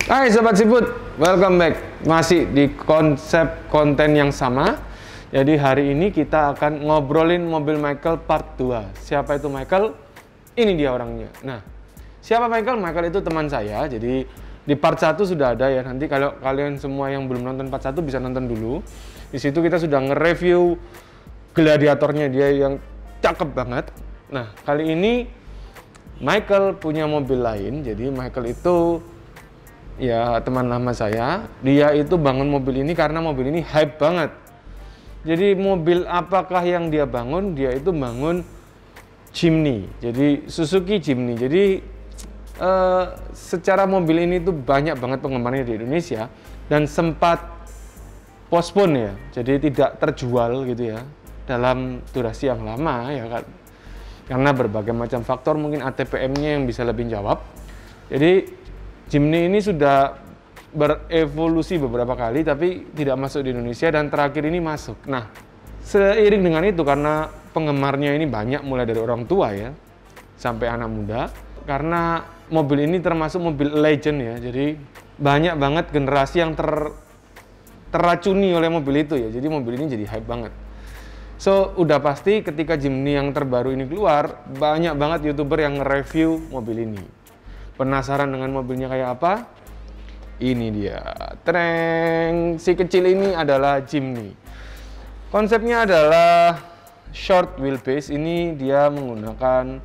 Hai Sobat Siput, welcome back. Masih di konsep konten yang sama. Jadi hari ini kita akan ngobrolin mobil Michael part 2. Siapa itu Michael? Ini dia orangnya. Nah, siapa Michael? Michael itu teman saya. Jadi di part 1 sudah ada ya. Nanti kalau kalian semua yang belum nonton part 1 bisa nonton dulu. Di situ kita sudah nge-review gladiatornya, dia yang cakep banget. Nah, kali ini Michael punya mobil lain. Jadi Michael itu ya teman lama saya. Dia itu bangun mobil ini karena mobil ini hype banget. Jadi mobil apakah yang dia bangun? Dia itu bangun Jimny. Jadi Suzuki Jimny. Jadi secara mobil ini tuh banyak banget penggemarnya di Indonesia dan sempat postpone ya. Jadi tidak terjual gitu ya dalam durasi yang lama ya kan. Karena berbagai macam faktor, mungkin ATPM-nya yang bisa lebih jawab. Jadi Jimny ini sudah berevolusi beberapa kali tapi tidak masuk di Indonesia dan terakhir ini masuk. Nah, seiring dengan itu karena penggemarnya ini banyak mulai dari orang tua ya sampai anak muda. Karena mobil ini termasuk mobil legend ya. Jadi banyak banget generasi yang terracuni oleh mobil itu ya. Jadi mobil ini jadi hype banget. So, udah pasti ketika Jimny yang terbaru ini keluar, banyak banget YouTuber yang nge-review mobil ini. Penasaran dengan mobilnya kayak apa? Ini dia. Treng, si kecil ini adalah Jimny. Konsepnya adalah short wheelbase. Ini dia menggunakan,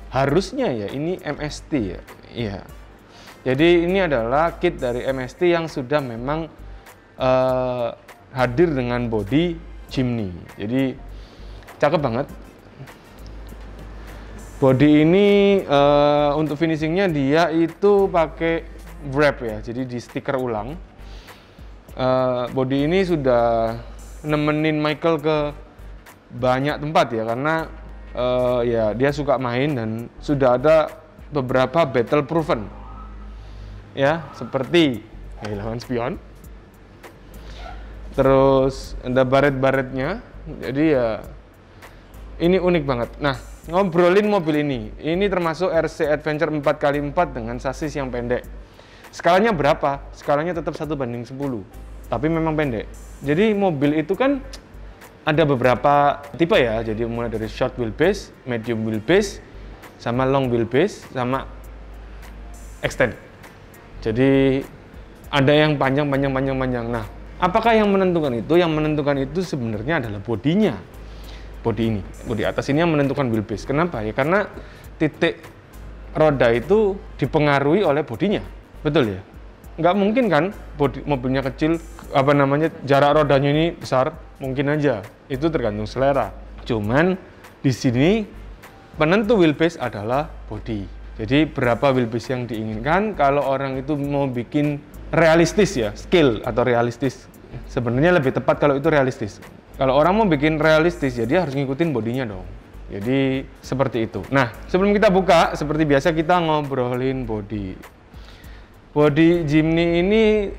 harusnya ya, ini MST ya. Iya. Jadi ini adalah kit dari MST yang sudah memang hadir dengan body Jimny. Jadi cakep banget. Body ini untuk finishingnya dia itu pakai wrap ya, jadi di stiker ulang. Body ini sudah nemenin Michael ke banyak tempat ya, karena ya dia suka main dan sudah ada beberapa battle proven ya, seperti kehilangan spion. Terus ada baret-baretnya, jadi ya ini unik banget. Nah, ngobrolin mobil ini termasuk RC Adventure 4x4 dengan sasis yang pendek. Skalanya berapa? Skalanya tetap 1:10, tapi memang pendek. Jadi mobil itu kan ada beberapa tipe ya, jadi mulai dari short wheelbase, medium wheelbase, sama long wheelbase, sama extend. Jadi ada yang panjang. Nah, apakah yang menentukan itu? Yang menentukan itu sebenarnya adalah bodinya. Bodi atas ini yang menentukan wheelbase. Kenapa? Ya karena titik roda itu dipengaruhi oleh bodinya. Betul ya? Nggak mungkin kan mobilnya kecil, jarak rodanya ini besar? Mungkin aja. Itu tergantung selera. Cuman di sini penentu wheelbase adalah bodi. Jadi berapa wheelbase yang diinginkan? Kalau orang itu mau bikin realistis ya, skill atau realistis. Sebenarnya lebih tepat kalau itu realistis. Kalau orang mau bikin realistis ya dia harus ngikutin bodinya dong. Jadi seperti itu. Nah, sebelum kita buka, seperti biasa kita ngobrolin bodi. Bodi Jimny ini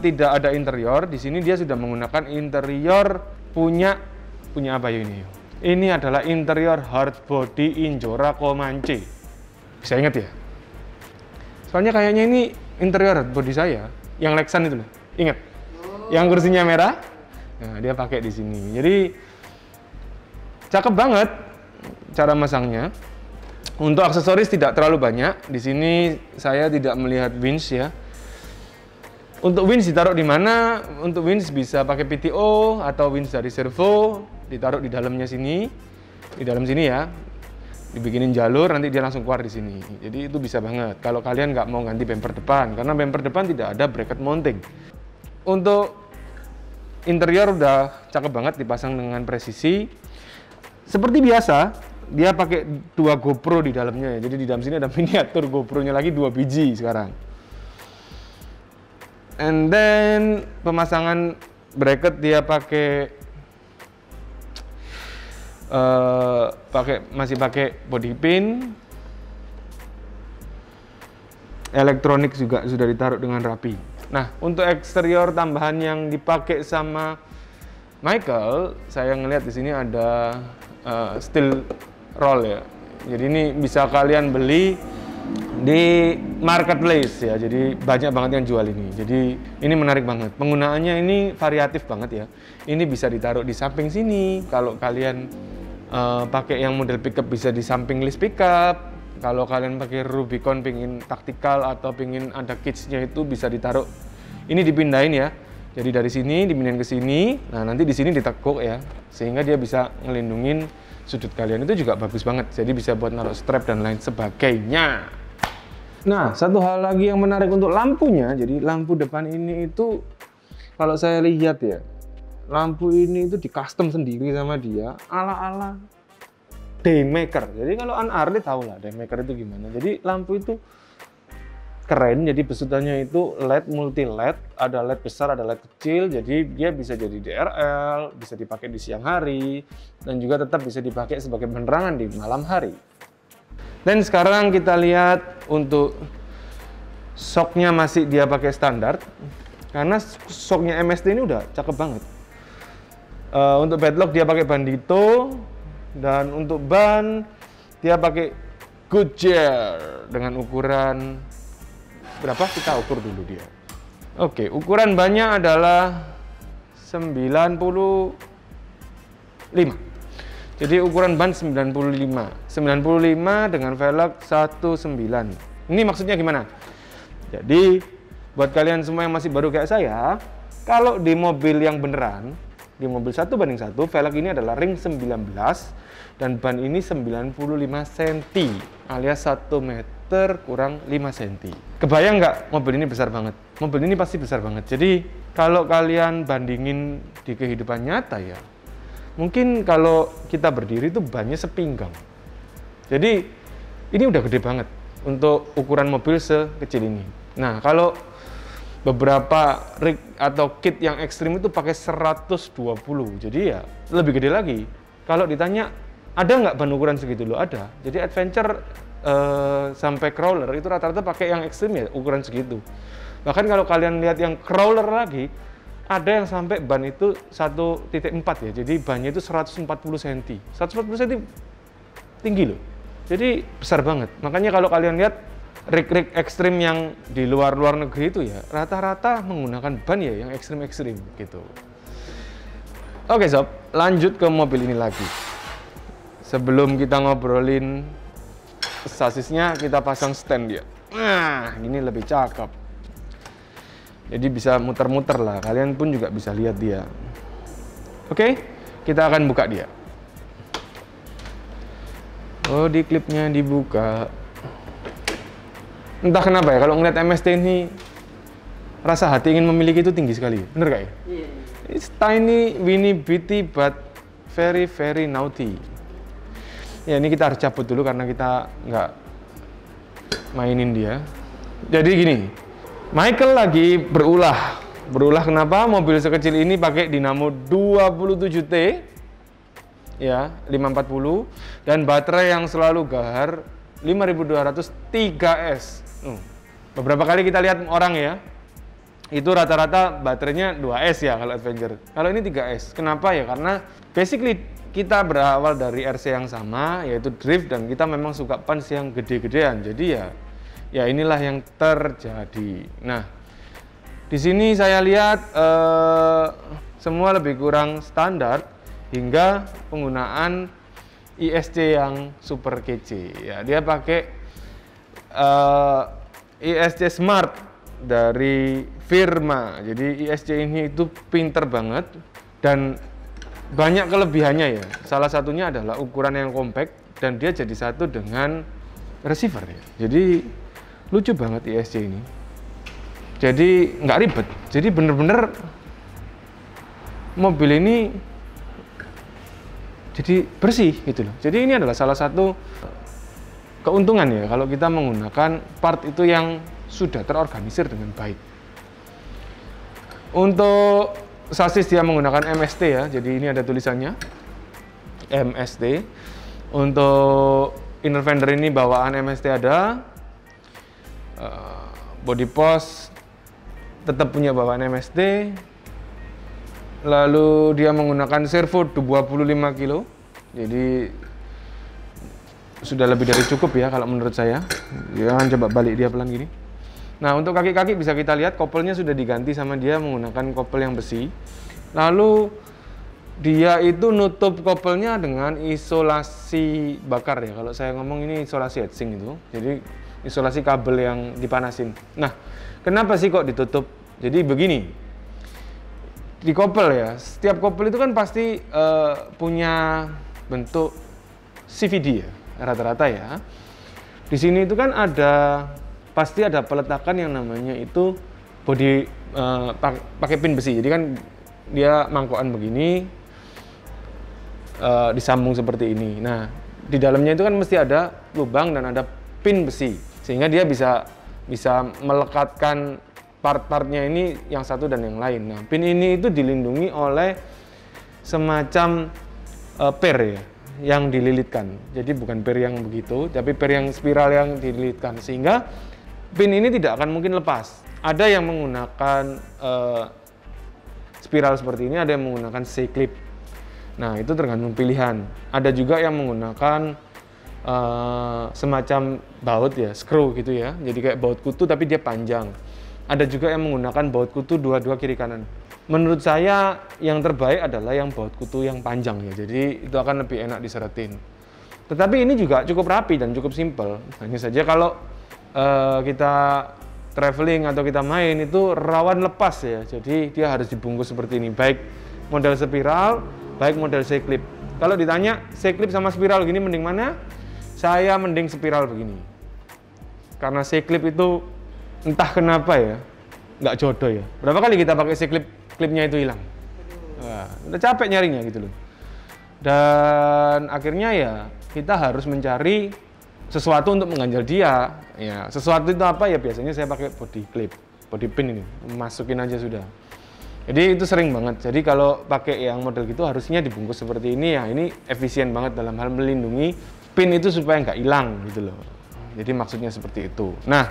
tidak ada interior. Di sini dia sudah menggunakan interior punya apa ya ini? Ini adalah interior hard body Injora Comanche. Bisa ingat ya? Soalnya kayaknya ini interior hard body saya, yang Lexan itu loh. Ingat? Yang kursinya merah. Nah, dia pakai di sini. Jadi cakep banget cara masangnya. Untuk aksesoris tidak terlalu banyak. Di sini saya tidak melihat winch ya. Untuk winch ditaruh di mana? Untuk winch bisa pakai PTO atau winch dari servo, ditaruh di dalamnya sini. Di dalam sini ya. Dibikinin jalur, nanti dia langsung keluar di sini. Jadi itu bisa banget. Kalau kalian nggak mau ganti bumper depan, karena bumper depan tidak ada bracket mounting. Untuk interior udah cakep banget, dipasang dengan presisi. Seperti biasa, dia pakai 2 GoPro di dalamnya ya. Jadi di dalam sini ada miniatur GoPro-nya lagi 2 biji sekarang. And then pemasangan bracket dia masih pakai body pin. Elektronik juga sudah ditaruh dengan rapi. Nah, untuk eksterior tambahan yang dipakai sama Michael, saya ngelihat di sini ada steel roll ya. Jadi ini bisa kalian beli di marketplace ya, jadi banyak banget yang jual ini. Jadi ini menarik banget. Penggunaannya ini variatif banget ya. Ini bisa ditaruh di samping sini. Kalau kalian pakai yang model pickup bisa di samping list pickup. Kalau kalian pakai Rubicon pingin taktikal atau pingin ada kidsnya itu bisa ditaruh. Ini dipindahin ya. Jadi dari sini dipindahin ke sini. Nah nanti di sini ditekuk ya, sehingga dia bisa ngelindungin sudut kalian. Itu juga bagus banget. Jadi bisa buat naruh strap dan lain sebagainya. Nah, satu hal lagi yang menarik untuk lampunya, jadi lampu depan ini itu kalau saya lihat ya, lampu ini itu di custom sendiri sama dia, ala-ala Daymaker. Jadi kalau An Harley tahu lah Daymaker itu gimana. Jadi lampu itu keren, jadi besutannya itu LED, multi LED, ada LED besar, ada LED kecil, jadi dia bisa jadi DRL, bisa dipakai di siang hari, dan juga tetap bisa dipakai sebagai penerangan di malam hari. Dan sekarang kita lihat untuk shocknya masih dia pakai standar, karena shocknya MST ini udah cakep banget. Untuk bedlock dia pakai Bandito, dan untuk ban dia pakai Goodyear dengan ukuran berapa? Kita ukur dulu dia. Oke, ukuran bannya adalah 95. Jadi ukuran ban 95 dengan velg 19. Ini maksudnya gimana? Jadi buat kalian semua yang masih baru kayak saya, kalau di mobil yang beneran, di mobil 1:1, velg ini adalah ring 19 dan ban ini 95 cm alias 1 meter kurang 5 cm. Kebayang nggak mobil ini besar banget? Mobil ini pasti besar banget. Jadi kalau kalian bandingin di kehidupan nyata ya, mungkin kalau kita berdiri itu bannya sepinggang. Jadi ini udah gede banget untuk ukuran mobil sekecil ini. Nah kalau beberapa rig atau kit yang ekstrim itu pakai 120, jadi ya lebih gede lagi. Kalau ditanya ada nggak ban ukuran segitu? Loh ada. Jadi adventure sampai crawler itu rata-rata pakai yang ekstrim ya ukuran segitu. Bahkan kalau kalian lihat yang crawler lagi, ada yang sampai ban itu 1.4 ya, jadi bannya itu 140 cm. 140 cm tinggi loh, jadi besar banget. Makanya kalau kalian lihat rig-rig ekstrim yang di luar negeri itu ya, rata-rata menggunakan ban ya yang ekstrim-ekstrim gitu. Oke sob, lanjut ke mobil ini lagi. Sebelum kita ngobrolin sasisnya, kita pasang stand dia. Nah, ini lebih cakep. Jadi bisa muter-muter lah, kalian pun juga bisa lihat dia. Oke, kita akan buka dia. Oh, di klipnya dibuka. Entah kenapa ya, kalau ngeliat MST ini, rasa hati ingin memiliki itu tinggi sekali. Bener gak ya? Yeah. It's tiny, weeny, bitty, but very, very naughty. Ya, ini kita harus cabut dulu karena kita nggak mainin dia. Jadi gini, Michael lagi berulah kenapa mobil sekecil ini pakai dinamo 27T ya 540 dan baterai yang selalu gahar 5200 3S. Beberapa kali kita lihat orang ya, itu rata-rata baterainya 2S ya kalau Adventure. Kalau ini 3S. Kenapa ya? Karena basically kita berawal dari RC yang sama yaitu drift dan kita memang suka punch yang gede-gedean. Jadi ya inilah yang terjadi. Nah, di sini saya lihat semua lebih kurang standar hingga penggunaan ISC yang super kece. Ya, dia pakai ISC Smart dari Firma. Jadi ISC ini itu pinter banget dan banyak kelebihannya ya. Salah satunya adalah ukuran yang compact dan dia jadi satu dengan receiver ya. Jadi lucu banget ISC ini. Jadi nggak ribet. Jadi bener-bener mobil ini jadi bersih gitu loh. Jadi ini adalah salah satu keuntungan ya kalau kita menggunakan part itu yang sudah terorganisir dengan baik. Untuk sasis dia menggunakan MST ya. Jadi ini ada tulisannya MST. Untuk inner fender ini bawaan MST ada. Body post tetap punya bawaan MST. Lalu dia menggunakan servo 25 kilo. Jadi sudah lebih dari cukup ya kalau menurut saya. Jangan coba balik dia pelan gini. Nah, untuk kaki-kaki bisa kita lihat kopelnya sudah diganti sama dia menggunakan kopel yang besi. Lalu dia itu nutup kopelnya dengan isolasi bakar ya. Kalau saya ngomong ini isolasi heatsink itu. Jadi isolasi kabel yang dipanasin. Nah, kenapa sih kok ditutup? Jadi begini. Di kopel ya, setiap kopel itu kan pasti punya bentuk CVD ya, rata-rata ya. Di sini itu kan pasti ada peletakan yang namanya itu body pakai pin besi. Jadi kan dia mangkokan begini, disambung seperti ini. Nah, di dalamnya itu kan mesti ada lubang dan ada pin besi, sehingga dia bisa melekatkan part-partnya ini yang satu dan yang lain. Nah, pin ini itu dilindungi oleh semacam per ya, yang dililitkan. Jadi bukan per yang begitu, tapi per yang spiral yang dililitkan, sehingga pin ini tidak akan mungkin lepas. Ada yang menggunakan spiral seperti ini, ada yang menggunakan C-clip. Nah, itu tergantung pilihan. Ada juga yang menggunakan semacam baut ya, screw gitu ya. Jadi kayak baut kutu tapi dia panjang. Ada juga yang menggunakan baut kutu dua-dua kiri kanan. Menurut saya yang terbaik adalah yang baut kutu yang panjang ya. Jadi itu akan lebih enak diseretin. Tetapi ini juga cukup rapi dan cukup simple. Hanya saja kalau kita traveling atau kita main itu rawan lepas ya. Jadi dia harus dibungkus seperti ini. Baik model spiral, baik model C-clip. Kalau ditanya C-clip sama spiral gini mending mana? Saya mending spiral begini. Karena C-clip itu entah kenapa ya, nggak jodoh ya. Berapa kali kita pakai C-clip, klipnya itu hilang. Wah, udah capek nyarinya gitu loh. Dan akhirnya ya kita harus mencari sesuatu untuk mengganjal dia. Ya, sesuatu itu apa ya? Biasanya saya pakai body clip, body pin ini, masukin aja sudah. Jadi itu sering banget. Jadi kalau pakai yang model gitu harusnya dibungkus seperti ini ya. Ini efisien banget dalam hal melindungi pin itu supaya nggak hilang gitu loh. Jadi maksudnya seperti itu. Nah,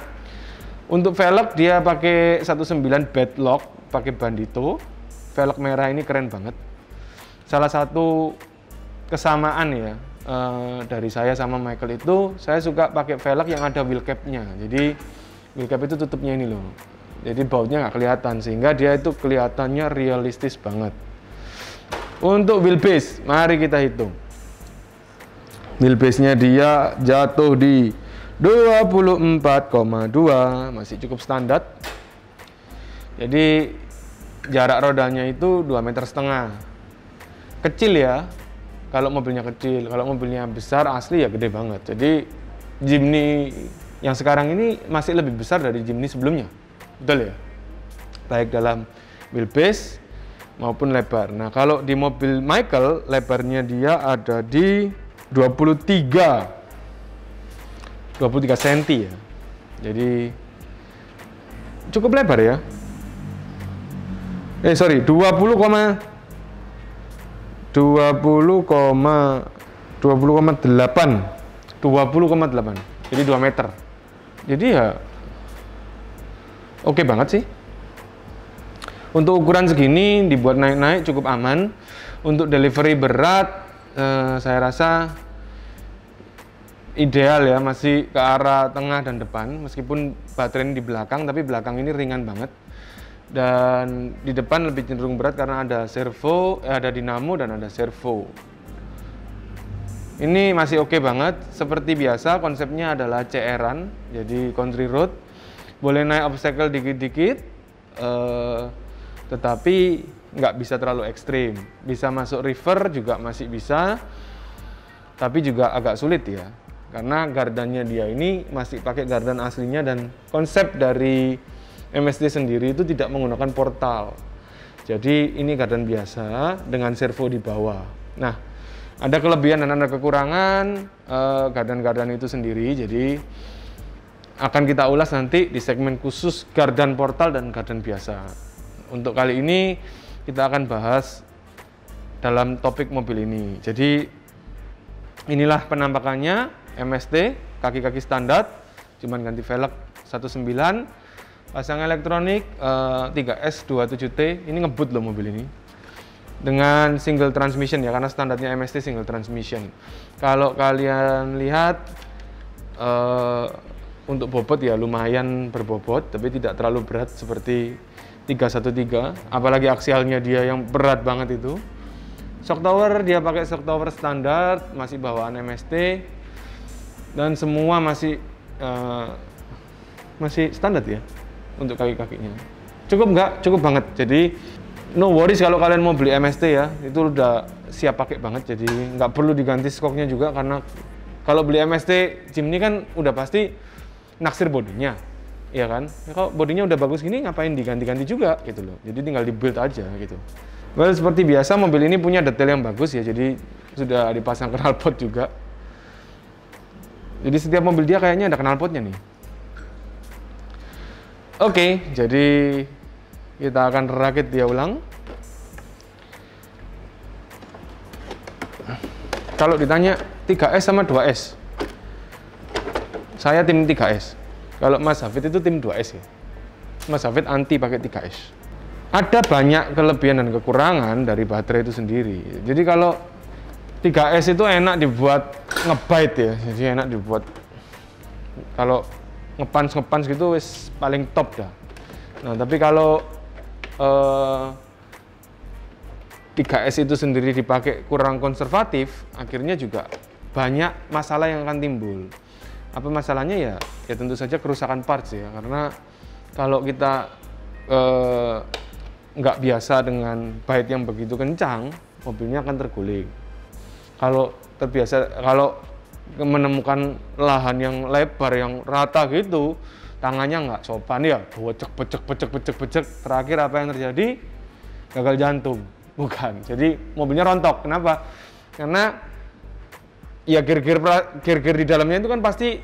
untuk velg dia pakai 19 Badlock, pakai Bandito. Velg merah ini keren banget. Salah satu kesamaan ya dari saya sama Michael itu, saya suka pakai velg yang ada wheel cap-nya. Jadi wheel cap itu tutupnya ini loh. Jadi bautnya nggak kelihatan, sehingga dia itu kelihatannya realistis banget. Untuk wheelbase, mari kita hitung. Wheelbase-nya dia jatuh di 24,2, masih cukup standar. Jadi jarak rodanya itu 2,5 meter. Kecil ya, kalau mobilnya kecil. Kalau mobilnya besar asli ya gede banget. Jadi Jimny yang sekarang ini masih lebih besar dari Jimny sebelumnya. Betul ya? Baik dalam wheelbase maupun lebar. Nah, kalau di mobil Michael, lebarnya dia ada di 23 cm ya. Jadi cukup lebar ya. 20,8. Jadi 2 meter. Jadi ya oke banget sih. Untuk ukuran segini dibuat naik-naik cukup aman. Untuk delivery berat saya rasa ideal ya, masih ke arah tengah dan depan, meskipun baterai di belakang, tapi belakang ini ringan banget. Dan di depan lebih cenderung berat karena ada servo, ada dinamo dan ada servo. Ini masih oke banget, seperti biasa konsepnya adalah CR-an, jadi country road. Boleh naik obstacle dikit-dikit, tetapi nggak bisa terlalu ekstrim. Bisa masuk river juga masih bisa, tapi juga agak sulit ya. Karena gardannya dia ini masih pakai gardan aslinya, dan konsep dari MSD sendiri itu tidak menggunakan portal. Jadi ini gardan biasa dengan servo di bawah. Nah, ada kelebihan dan ada kekurangan gardan-gardan itu sendiri. Jadi akan kita ulas nanti di segmen khusus gardan portal dan gardan biasa. Untuk kali ini kita akan bahas dalam topik mobil ini. Jadi inilah penampakannya MSD, kaki-kaki standar, cuman ganti velg 19, pasang elektronik 3S27T, ini ngebut loh mobil ini. dengan single transmission ya, karena standarnya MST single transmission. Kalau kalian lihat untuk bobot ya lumayan berbobot, tapi tidak terlalu berat seperti 313, apalagi aksialnya dia yang berat banget itu. Shock tower dia pakai shock tower standar, masih bawaan MST, dan semua masih standar ya untuk kaki-kakinya. Cukup nggak? Cukup banget. Jadi no worries kalau kalian mau beli MST ya, itu udah siap pakai banget. Jadi nggak perlu diganti skoknya juga, karena kalau beli MST Jimny kan udah pasti naksir bodinya, ya kan? Ya, kalau bodinya udah bagus gini, ngapain diganti-ganti juga gitu loh. Jadi tinggal di build aja gitu. Well, seperti biasa mobil ini punya detail yang bagus ya, jadi sudah dipasang knalpot juga. Jadi setiap mobil dia kayaknya ada knalpotnya nih. Oke, jadi kita akan rakit dia ulang. Kalau ditanya 3S sama 2S, saya tim 3S. Kalau Mas Hafid itu tim 2S ya. Mas Hafid anti pakai 3S. Ada banyak kelebihan dan kekurangan dari baterai itu sendiri. Jadi kalau 3S itu enak dibuat ngebite ya. Jadi enak dibuat kalau ngepans gitu wis paling top dah. Nah, tapi kalau 3S itu sendiri dipakai kurang konservatif, akhirnya juga banyak masalah yang akan timbul. Apa masalahnya ya? Ya tentu saja kerusakan parts ya, karena kalau kita nggak biasa dengan bite yang begitu kencang, mobilnya akan terguling. Kalau menemukan lahan yang lebar, yang rata gitu, tangannya nggak sopan ya, becek, terakhir apa yang terjadi? Gagal jantung. Bukan, jadi mobilnya rontok. Kenapa? Karena ya gear di dalamnya itu kan pasti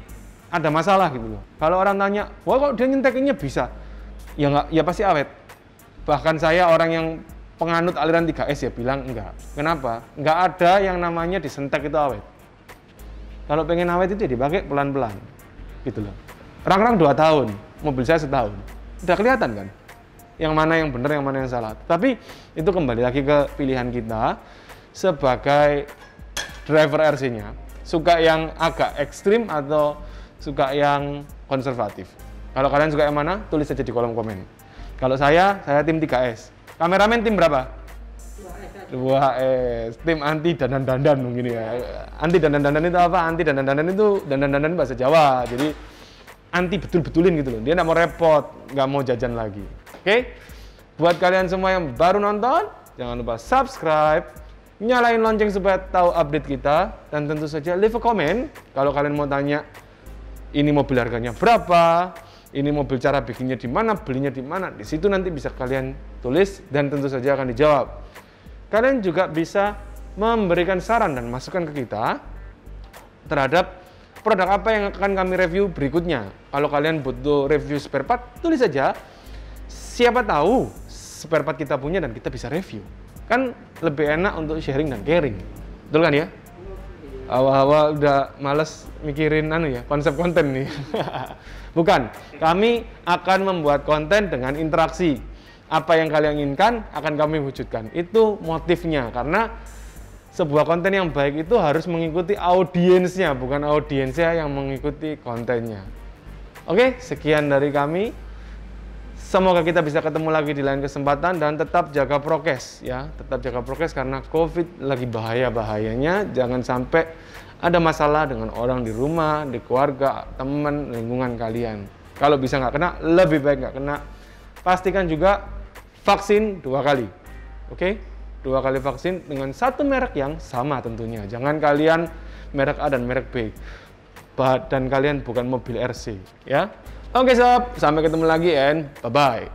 ada masalah gitu loh. Kalau orang tanya, wah kok dia nyentekinnya bisa? Ya nggak, ya pasti awet. Bahkan saya orang yang penganut aliran 3S ya bilang enggak. Kenapa? Nggak ada yang namanya disentek itu awet. Kalau pengen awet itu ya dipakai pelan-pelan, gitu loh. Rang-rang 2 tahun, mobil saya 1 tahun. Udah kelihatan kan? Yang mana yang benar, yang mana yang salah. Tapi itu kembali lagi ke pilihan kita sebagai driver RC-nya. Suka yang agak ekstrim atau suka yang konservatif. Kalau kalian suka yang mana, tulis saja di kolom komen. Kalau saya tim 3S. Kameramen tim berapa? 2S. Tim anti dandan-dandan mungkin ya. Anti dandan-dandan itu apa? Anti dandan-dandan itu dandan-dandan bahasa Jawa. Jadi anti betul-betulin gitu loh. Dia nggak mau repot, nggak mau jajan lagi. Oke? Buat kalian semua yang baru nonton, jangan lupa subscribe, nyalain lonceng supaya tahu update kita, dan tentu saja leave a comment kalau kalian mau tanya ini mobil harganya berapa, ini mobil cara bikinnya di mana, belinya di mana. Di situ nanti bisa kalian tulis dan tentu saja akan dijawab. Kalian juga bisa memberikan saran dan masukan ke kita terhadap produk apa yang akan kami review berikutnya. Kalau kalian butuh review spare part, tulis saja. Siapa tahu spare part kita punya dan kita bisa review. Kan lebih enak untuk sharing dan caring. Betul kan ya? Awal-awal udah males mikirin konsep konten nih. Bukan, kami akan membuat konten dengan interaksi. Apa yang kalian inginkan akan kami wujudkan. Itu motifnya, karena sebuah konten yang baik itu harus mengikuti audiensnya, bukan audiensnya yang mengikuti kontennya. Oke, sekian dari kami. Semoga kita bisa ketemu lagi di lain kesempatan dan tetap jaga prokes ya. Tetap jaga prokes karena COVID lagi bahaya-bahayanya. Jangan sampai ada masalah dengan orang di rumah, di keluarga, teman, lingkungan kalian. Kalau bisa nggak kena, lebih baik nggak kena. Pastikan juga vaksin 2 kali. Oke? 2 kali vaksin dengan 1 merek yang sama tentunya. Jangan kalian merek A dan merek B. Dan kalian bukan mobil RC ya. Oke sob, sampai ketemu lagi and bye-bye.